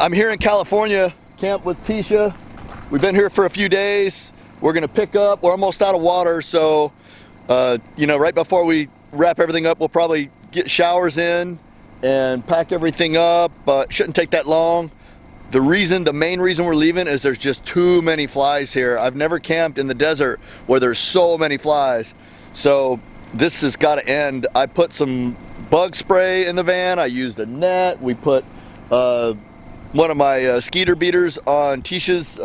I'm here in California, camp with Tisha. We've been here for a few days. We're gonna pick up, we're almost out of water, so you know, right before we wrap everything up, we'll probably get showers in and pack everything up, but shouldn't take that long. The main reason we're leaving is there's just too many flies here. I've never camped in the desert where there's so many flies. So this has got to end. I put some bug spray in the van. I used a net. We put one of my skeeter beaters on Tisha's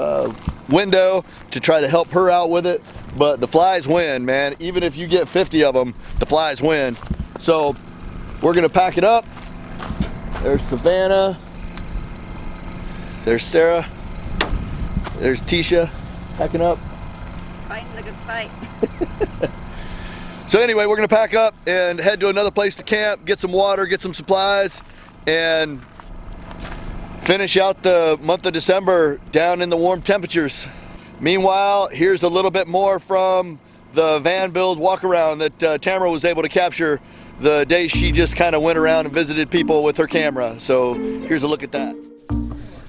window to try to help her out with it. But the flies win, man. Even if you get 50 of them, the flies win. So we're gonna pack it up. There's Savannah. There's Sarah. There's Tisha packing up. Fighting the good fight. So anyway, we're gonna pack up and head to another place to camp, get some water, get some supplies, and finish out the month of December down in the warm temperatures. Meanwhile, here's a little bit more from the van build walk around that Tamra was able to capture the day she just kind of went around and visited people with her camera. So here's a look at that.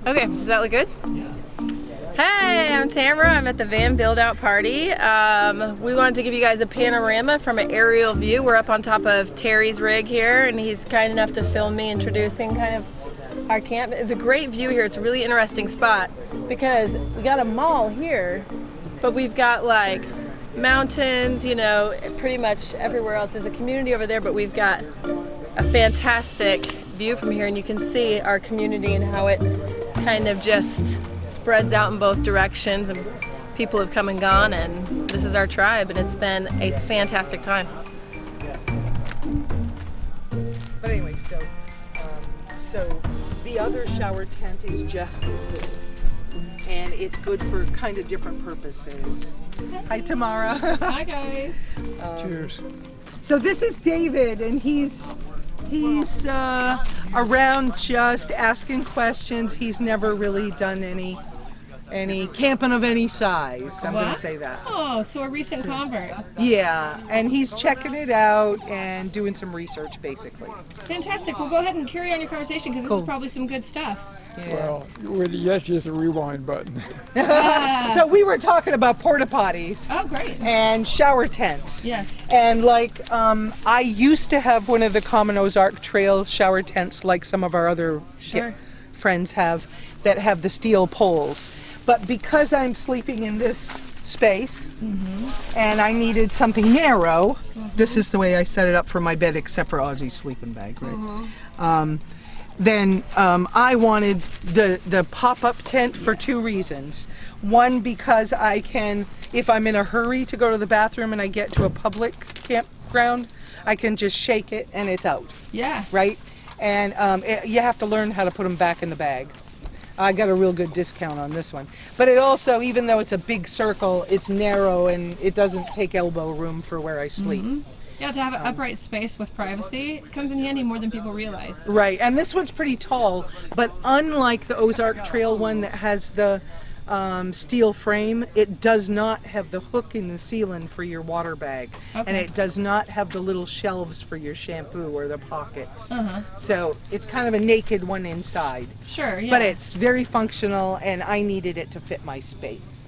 Okay, does that look good? Yeah. Hey, I'm Tamra. I'm at the van build out party. We wanted to give you guys a panorama from an aerial view. We're up on top of Terry's rig here, and he's kind enough to film me introducing kind of our camp. It's a great view here. It's a really interesting spot because we got a mall here, but we've got like mountains, you know, pretty much everywhere else. There's a community over there, but we've got a fantastic view from here, and you can see our community and how it kind of just spreads out in both directions, and people have come and gone, and this is our tribe, and it's been a fantastic time. But anyway, so the other shower tent is just as good, and it's good for kind of different purposes. Hi, Tamara. Hi, guys. Cheers. So this is David, and he's around just asking questions. He's never really done any camping of any size. I'm going to say that. Oh, so a recent convert. Yeah, and he's checking it out and doing some research, basically. Fantastic. Well, go ahead and carry on your conversation because this is probably some good stuff. Yeah. Well, yes, just a rewind button. So we were talking about porta potties. Oh, great. And shower tents. Yes. And like, I used to have one of the Common Ozark Trails shower tents, like some of our other friends have, that have the steel poles. But because I'm sleeping in this space, and I needed something narrow, this is the way I set it up for my bed, except for Ozzy's sleeping bag, right? Then I wanted the pop-up tent for two reasons. One, because I can, if I'm in a hurry to go to the bathroom and I get to a public campground, I can just shake it and it's out. Yeah. Right? And you have to learn how to put them back in the bag. I got a real good discount on this one. But it also, even though it's a big circle, it's narrow and it doesn't take elbow room for where I sleep. Yeah, to have an upright space with privacy comes in handy more than people realize. Right, and this one's pretty tall, but unlike the Ozark Trail one that has the steel frame, it does not have the hook in the ceiling for your water bag. Okay. And it does not have the little shelves for your shampoo or the pockets. So it's kind of a naked one inside. Sure, yeah. But it's very functional, and I needed it to fit my space.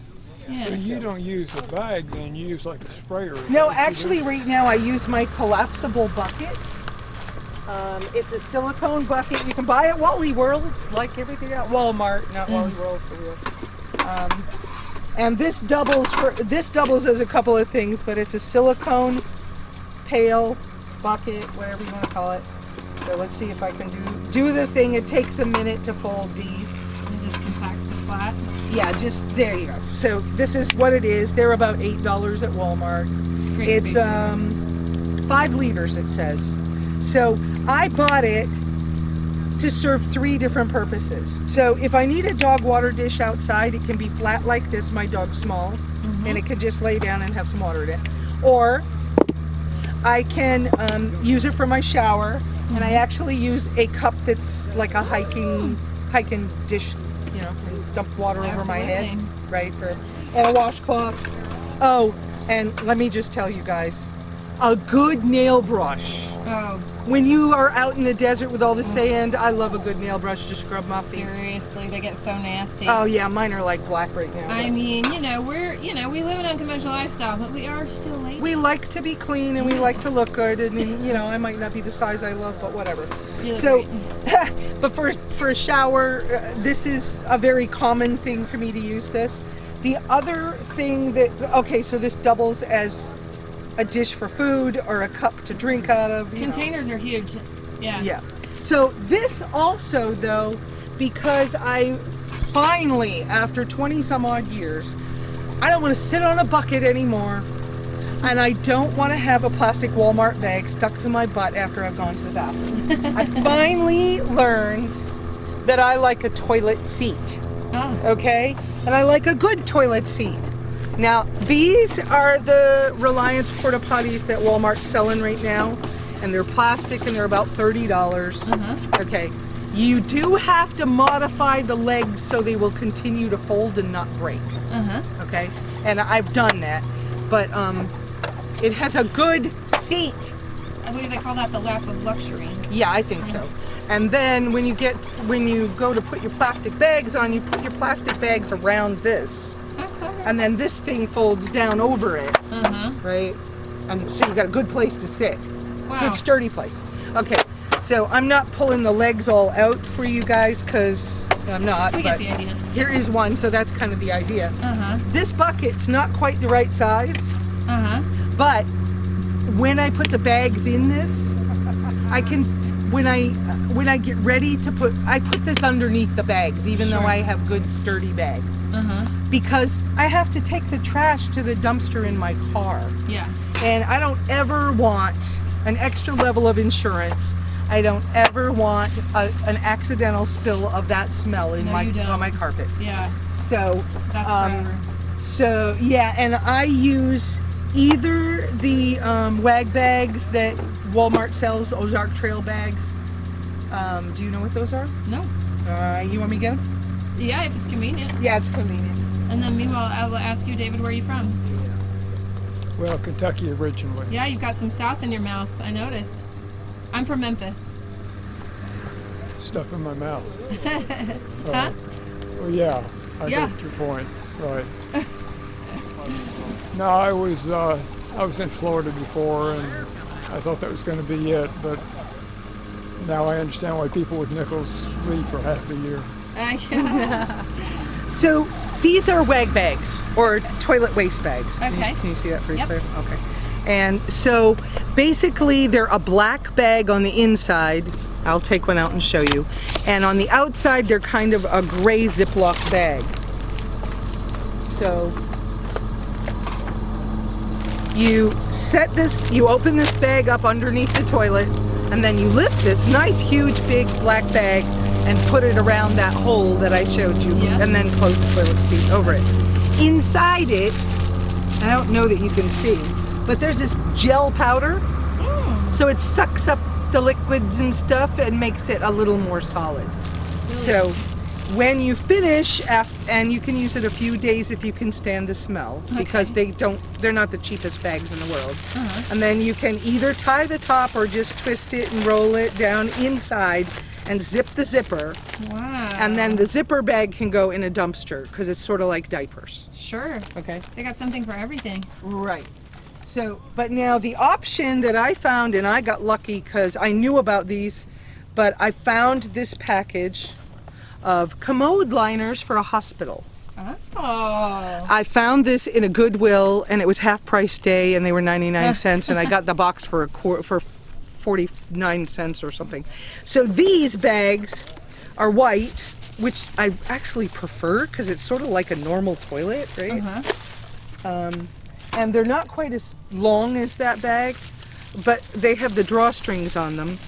Yeah. So you don't use a bag, then you use like a sprayer. No, actually right now I use my collapsible bucket. It's a silicone bucket. You can buy at Wally World, like everything at Walmart, not Wally World for real. And this doubles as a couple of things, but it's a silicone pail, bucket, whatever you want to call it. So let's see if I can do the thing. It takes a minute to fold these. It just compacts to flat. Yeah, just there you go. So this is what it is. They're about $8 at Walmart. Great It's spacing. 5 liters, it says. So I bought it to serve 3 different purposes. So if I need a dog water dish outside, it can be flat like this. My dog's small, and it can just lay down and have some water in it. Or I can use it for my shower, and I actually use a cup that's like a hiking dish, you know, and dump water over my head, right? And a washcloth. Oh, and let me just tell you guys, a good nail brush. Oh, When you are out in the desert with all the sand, I love a good nail brush to scrub my feet. seriously, they get so nasty. Oh yeah, mine are like black right now. I mean, we live an unconventional lifestyle, but we are still ladies. We like to be clean and we like to look good, and I might not be the size I love, but whatever. You look So, great. but for a shower, this is a very common thing for me to use this. The other thing so this doubles as a dish for food or a cup to drink out of. Containers are huge. Yeah. Yeah. So this also, though, because I finally, after 20 some odd years, I don't want to sit on a bucket anymore, and I don't want to have a plastic Walmart bag stuck to my butt after I've gone to the bathroom. I finally learned that I like a toilet seat. Ah. Okay? And I like a good toilet seat. Now, these are the Reliance porta potties that Walmart's selling right now, and they're plastic and they're about $30. Okay. You do have to modify the legs so they will continue to fold and not break. Okay? And I've done that. But it has a good seat. I believe they call that the lap of luxury. Yeah, I think so. And then when you go to put your plastic bags on, you put your plastic bags around this. How clever. And then this thing folds down over it, right? And so you got a good place to sit. Wow. Good sturdy place. Okay, so I'm not pulling the legs all out for you guys because I'm not. We get but the idea. Here is one, so that's kind of the idea. This bucket's not quite the right size, but when I put the bags in this, I can, when I get ready to I put this underneath the bags, even though I have good sturdy bags. Because I have to take the trash to the dumpster in my car. Yeah. And I don't ever want an extra level of insurance. I don't ever want an accidental spill of that smell in on my carpet. Yeah. So That's forever. So yeah, and I use either the wag bags that Walmart sells, Ozark Trail bags. Do you know what those are? No. You want me to get them? Yeah, if it's convenient. Yeah, it's convenient. And then meanwhile, I'll ask you, David, where are you from? Well, Kentucky originally. Yeah, you've got some South in your mouth. I noticed. I'm from Memphis. Stuff in my mouth. Huh? Well, yeah, I Yeah. get your point. Right. No, I was in Florida before, and I thought that was going to be it, but now I understand why people with nickels leave for half the year. Yeah. So these are wag bags or toilet waste bags. Okay. Can you see that pretty Yep. clear? Okay. And so basically they're a black bag on the inside. I'll take one out and show you. And on the outside they're kind of a gray Ziploc bag. So you open this bag up underneath the toilet, and then you lift this nice huge big black bag and put it around that hole that I showed you, Yeah. and then close the toilet seat over it. Inside it, and I don't know that you can see, but there's this gel powder, so it sucks up the liquids and stuff and makes it a little more solid. So when you finish, and you can use it a few days if you can stand the smell, because they're not the cheapest bags in the world. And then you can either tie the top or just twist it and roll it down inside and zip the zipper. Wow. And then the zipper bag can go in a dumpster because it's sort of like diapers. Sure. Okay. They got something for everything. Right. So, but now the option that I found, and I got lucky because I knew about these, but I found this package of commode liners for a hospital. Oh. I found this in a Goodwill, and it was half price day, and they were 99 cents, and I got the box for for 49 cents or something. So these bags are white, which I actually prefer because it's sort of like a normal toilet, right? And they're not quite as long as that bag, but they have the drawstrings on them.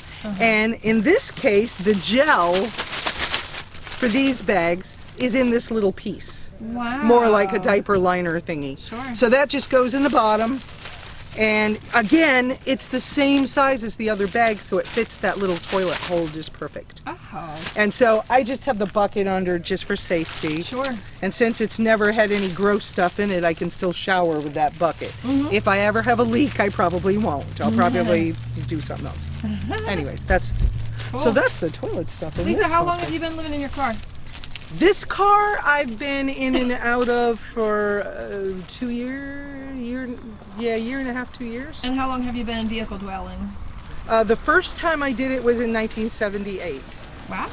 And in this case, the gel for these bags is in this little piece. Wow. More like a diaper liner thingy. Sure. So that just goes in the bottom, And again, it's the same size as the other bag, so it fits that little toilet hole just perfect. Oh, And so I just have the bucket under just for safety. sure. And since it's never had any gross stuff in it, I can still shower with that bucket. If I ever have a leak, I probably won't. I'll probably do something else. Anyways, that's Cool. so that's the toilet stuff. in Lisa, this how long house. have you been living in your car? This car I've been in and out of for 2 year and a half, 2 years. And how long have you been vehicle dwelling? The first time I did it was in 1978. Wow.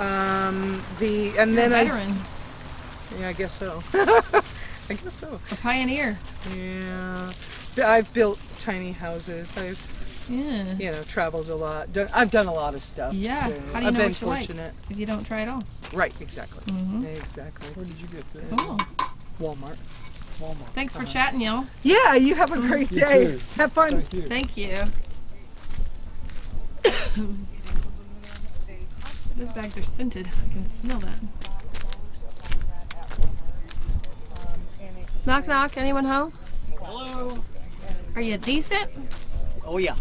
And You're then a veteran. I guess so. I guess so. A pioneer. Yeah. I've built tiny houses. Yeah. Traveled a lot. I've done a lot of stuff. Yeah. So How do you I've know been what you fortunate. like if you don't try it all? Right, exactly. Exactly. Where did you get that? Cool. Walmart. Walmart. Thanks for chatting, y'all. Yeah, you have a great You day. too. Have fun. Thank you. Thank you. Those bags are scented. I can smell that. Knock, knock. Anyone home? Hello. Are you decent? Oh yeah.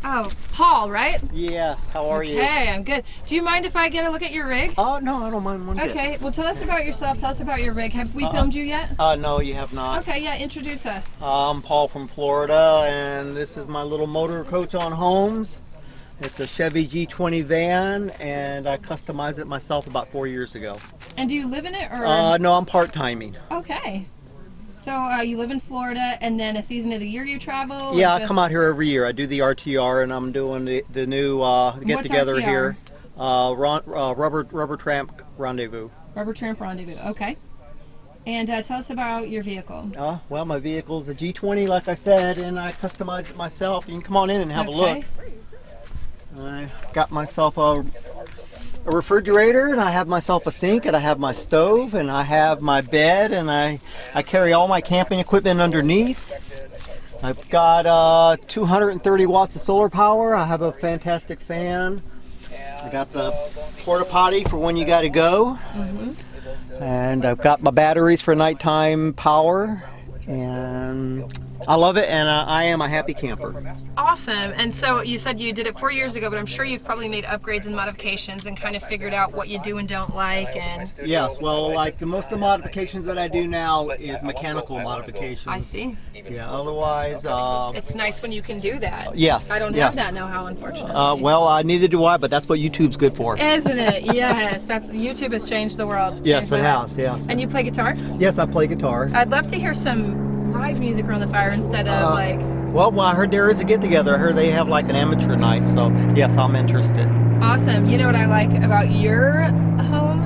Oh, Paul, right? Yes. How are you? Okay, I'm good. Do you mind if I get a look at your rig? Oh no, I don't mind one bit. Okay, well, tell us about yourself. Tell us about your rig. Have we filmed you yet? No, you have not. Okay, yeah, introduce us. I'm Paul from Florida, and this is my little motor coach on homes. It's a Chevy G20 van, and I customized it myself about 4 years ago. And do you live in it, or? No, I'm part-timing. Okay. So you live in Florida, and then a season of the year you travel? Yeah, or I just- come out here every year. I do the RTR, and I'm doing the new get-together RTR? here. Rubber Tramp Rendezvous. Rubber Tramp Rendezvous. Okay. And tell us about your vehicle. Well, my vehicle's a G20, like I said, and I customized it myself. You can come on in and have a look. I got myself a refrigerator, and I have myself a sink, and I have my stove, and I have my bed, and I carry all my camping equipment underneath. I've got 230 watts of solar power. I have a fantastic fan. I got the porta potty for when you got to go. And I've got my batteries for nighttime power. And I love it, and I am a happy camper. Awesome. And so you said you did it 4 years ago, but I'm sure you've probably made upgrades and modifications and kind of figured out what you do and don't like. And Yes, well, like the most of the modifications that I do now is mechanical modifications. I see. Yeah, otherwise, It's nice when you can do that. yes. I don't yes. have that know-how, unfortunately. Well, neither do I, but that's what YouTube's good for. Isn't it? Yes. That's YouTube has changed the world. Yes, Changed it my life. has, yes. And you play guitar? Yes, I play guitar. I'd love to hear some live music around the fire instead of like. Well, I heard there is a get-together. I heard they have like an amateur night, so yes, I'm interested. Awesome. You know what I like about your home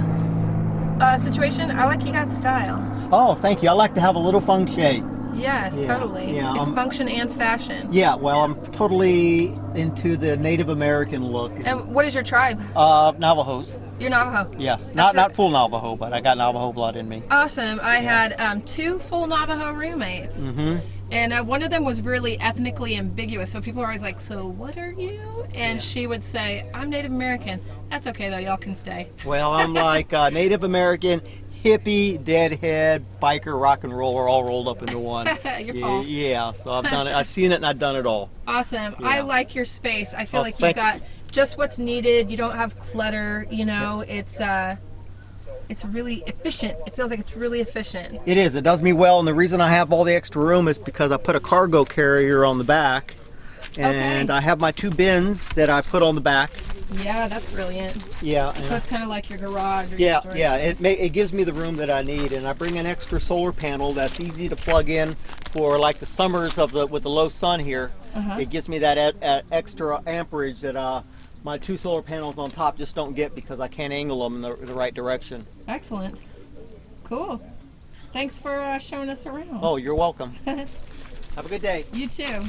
situation? I like you got style. Oh, thank you. I like to have a little feng shui. Yes, Yeah, totally. yeah, It's function and fashion. Yeah, well, I'm totally into the Native American look. And what is your tribe? Navajos. You're Navajo. Yes, That's not right. full Navajo, but I got Navajo blood in me. Awesome. I had 2 full Navajo roommates. And one of them was really ethnically ambiguous. So people are always like, so what are you? And she would say, I'm Native American. That's okay, though. Y'all can stay. Well, I'm like Native American, hippie, deadhead, biker, rock and roller, all rolled up into one. You're Paul. Yeah, so I've done it. I've seen it and I've done it all. Awesome. I like your space. I feel Oh, like you've thank got just what's needed. You don't have clutter. You know, it's really efficient. It feels like it's really efficient. It is. It does me well, and the reason I have all the extra room is because I put a cargo carrier on the back, and Okay. I have my 2 bins that I put on the back. Yeah, that's brilliant. Yeah. So it's kind of like your garage or your Yeah, storage yeah. space. It gives me the room that I need, and I bring an extra solar panel that's easy to plug in for like the summers with the low sun here. It gives me that extra amperage that my 2 solar panels on top just don't get because I can't angle them in the right direction. Excellent. Cool. Thanks for showing us around. Oh, you're welcome. Have a good day. You too.